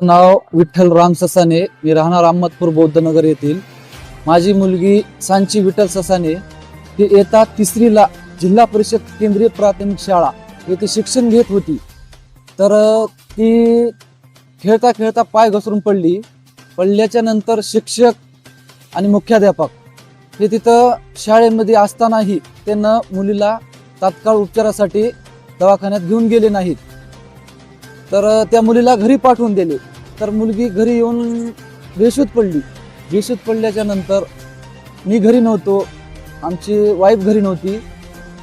नाव विठ्ठल राम ससाने, मी राहणार अहमदपूर बौद्धनगर येथील. माझी मुलगी सांची विठ्ठल ससाने ती इयत्ता 3रीला जिल्हा परिषद केंद्रीय प्राथमिक शाळा येथे शिक्षण घेत होती. तर ती खेळता खेळता पाय घसरून पडली. पडल्याच्या नंतर शिक्षक आणि मुख्याध्यापक हे तिथं शाळेमध्ये असतानाही त्यांना मुलीला तात्काळ उपचारासाठी दवाखान्यात घेऊन गेले नाहीत. तर त्या मुलीला घरी पाठवून दिले. तर मुलगी घरी येऊन बेशुद्ध पडली. बेशुद्ध पडल्याच्या नंतर मी घरी नव्हतो, आमची वाईफ घरी नव्हती.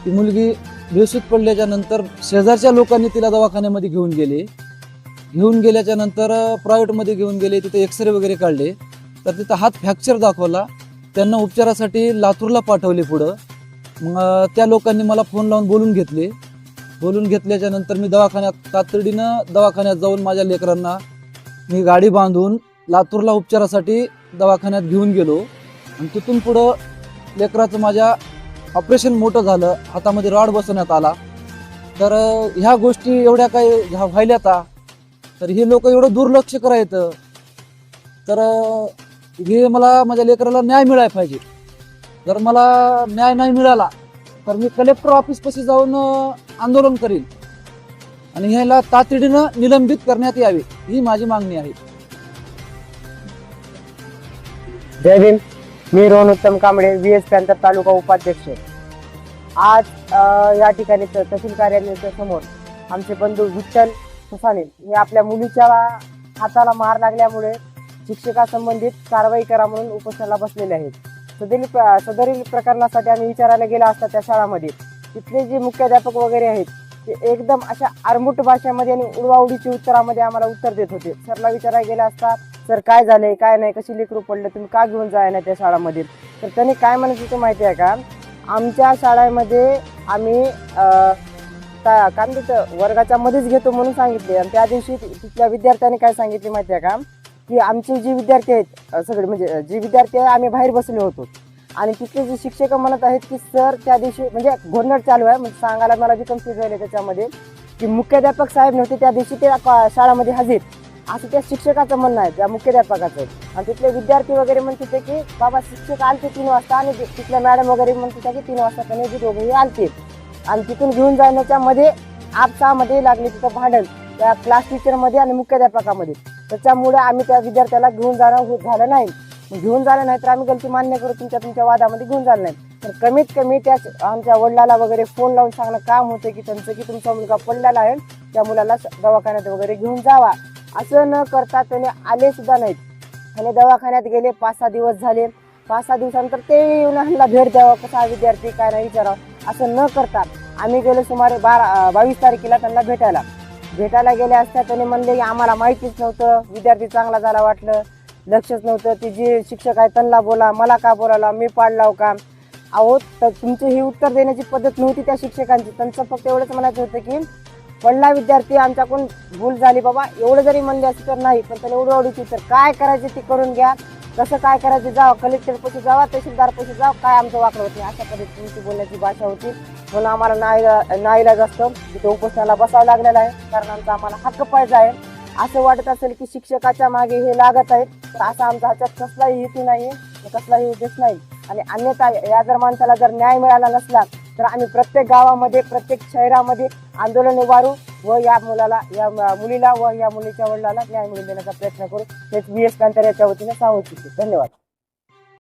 ती मुलगी बेशुद्ध पडल्याच्या नंतर शेजारच्या लोकांनी तिला दवाखान्यामध्ये घेऊन गेले. घेऊन गेल्याच्या नंतर प्रायव्हेटमध्ये घेऊन गेले. तिथे एक्सरे वगैरे काढले. तर तिथं हात फ्रॅक्चर दाखवला. त्यांना उपचारासाठी लातूरला पाठवले पुढं. मग त्या लोकांनी मला फोन लावून बोलून घेतले. बोलून घेतल्याच्या नंतर मी तातडीनं दवाखान्यात जाऊन माझ्या लेकरांना मी गाडी बांधून लातूरला उपचारासाठी दवाखान्यात घेऊन गेलो. आणि तिथून पुढं लेकराचं माझ्या ऑपरेशन मोठं झालं, हातामध्ये रॉड बसवण्यात आला. तर ह्या गोष्टी एवढ्या काही व्हायल्या आता, तर हे लोक एवढं दुर्लक्ष करायचं. तर हे मला माझ्या लेकराला न्याय मिळायला पाहिजे. जर मला न्याय नाही मिळाला तर मी कलेक्टर ऑफिसपाशी जाऊन आंदोलन करीन आणि ह्याला तातडीनं निलंबित करण्यात यावे, ही माझी मागणी आहे. जय भीम. मी रोहन उत्तम कांबळे, VS पॅंथर तालुका उपाध्यक्ष. आज या ठिकाणी तहसील कार्यालयाच्या समोर आमचे बंधू विठ्ठल ससाने हे आपल्या मुलीच्या हाताला मार लागल्यामुळे शिक्षकासंबंधित कारवाई करा म्हणून उपोषणाला बसलेले आहेत. सदरील प्रकरणासाठी आम्ही विचारायला गेला असता त्या शाळामध्ये तिथले जे मुख्याध्यापक वगैरे आहेत ते एकदम अशा आरमुट भाषेमध्ये आणि उडवाउडीची उत्तरामध्ये आम्हाला उत्तर देत होते. सरला विचारायला गेला असता, सर काय झालंय, काय नाही, कशी लेकरू पडलं, तुम्ही का घेऊन जाय ना त्या शाळामध्ये. तर त्यांनी काय म्हणत होतं माहिती आहे का, आमच्या शाळेमध्ये आम्ही काय म्हणते वर्गाच्या मध्येच घेतो म्हणून सांगितले. आणि त्या दिवशी तिथल्या विद्यार्थ्यांनी काय सांगितले माहिती आहे का, की आमचे जे विद्यार्थी आहेत सगळे म्हणजे जे विद्यार्थी आहे आम्ही बाहेर बसलो होतो. आणि तिथले जे शिक्षक म्हणत आहेत की सर त्या दिवशी म्हणजे गोंधळ चालू आहे, म्हणजे सांगायला मला बी कन्फ्यूज झाले त्याच्यामध्ये, की मुख्याध्यापक साहेब नव्हते त्या दिवशी ते शाळेमध्ये हजर, असं त्या शिक्षकाचं म्हणणं आहे, त्या मुख्याध्यापकाचं. आणि तिथले विद्यार्थी वगैरे म्हणत होते की बाबा शिक्षक आलते 3 वाजता आणि तिथल्या मॅडम वगैरे म्हणत होत्या की 3 वाजता त्याने जे दोघेही आलते. आणि तिथून घेऊन जाण्याच्या मध्ये आपसामध्ये लागले तिथं भांडण त्या क्लास टीचरमध्ये आणि मुख्याध्यापकामध्ये. त्याच्यामुळे आम्ही त्या विद्यार्थ्याला घेऊन जाणं झालं नाही. घेऊन झालं नाही तर आम्ही गलती मान्य करू, तुमच्या वादामध्ये घेऊन झालं नाही. तर कमीत कमी त्या आमच्या वडिलाला वगैरे फोन लावून सांगणं काम होतं की त्यांचं की तुमचा मुलगा पडलेला आहे, त्या मुलाला दवाखान्यात वगैरे घेऊन जावा. असं न करता त्याने आले सुद्धा नाहीत. आणि दवाखान्यात गेले, 5-6 दिवस झाले. 5-6 दिवसानंतर ते येऊन ह्यांना भेट द्यावं, कसा विद्यार्थी काय नाही विचारावं. असं न करता आम्ही गेलो सुमारे 22 तारखेला त्यांना भेटायला गेले असता. त्यांनी म्हणले की आम्हाला माहितीच नव्हतं, विद्यार्थी चांगला झाला वाटलं, लक्षच नव्हतं, ती जे शिक्षक आहे त्यांना बोला, मला का बोलावला, मी पाडलाव का. अहो तर तुमची ही उत्तर देण्याची पद्धत नव्हती त्या शिक्षकांची. त्यांचं फक्त एवढंच म्हणायचं होतं की पडला विद्यार्थी, आमच्याकडून भूल झाली बाबा, एवढं जरी म्हणले असं तर नाही, पण त्याला एवढी तर काय करायचे ते करून घ्या, कसं काय करायचं जावा, कलेक्टरपाशी जावा, तहसीलदारपाशी जावा, काय आमचं वाकडं होत नाही, अशा पद्धतीची बोलण्याची भाषा होती. म्हणून आम्हाला नाईलाज असतं तिथे उपोषणाला बसावं लागलेलं आहे, कारण आम्हाला हक्क पाहिजे आहे. असं वाटत असेल की शिक्षकाच्या मागे हे लागत आहेत, तर असा आमचा ह्याच्यात कसलाही हेतू नाही, कसलाही उद्देश नाही. आणि अन्यथा या जर माणसाला जर न्याय मिळाला नसला तर आम्ही प्रत्येक गावामध्ये, प्रत्येक शहरामध्ये आंदोलन उभारू व या मुलीला व या मुलीच्या वडिलाला न्याय मिळवून देण्याचा प्रयत्न करू. हेच VS पॅंथर याच्या वतीने सांगू इच्छितो. धन्यवाद.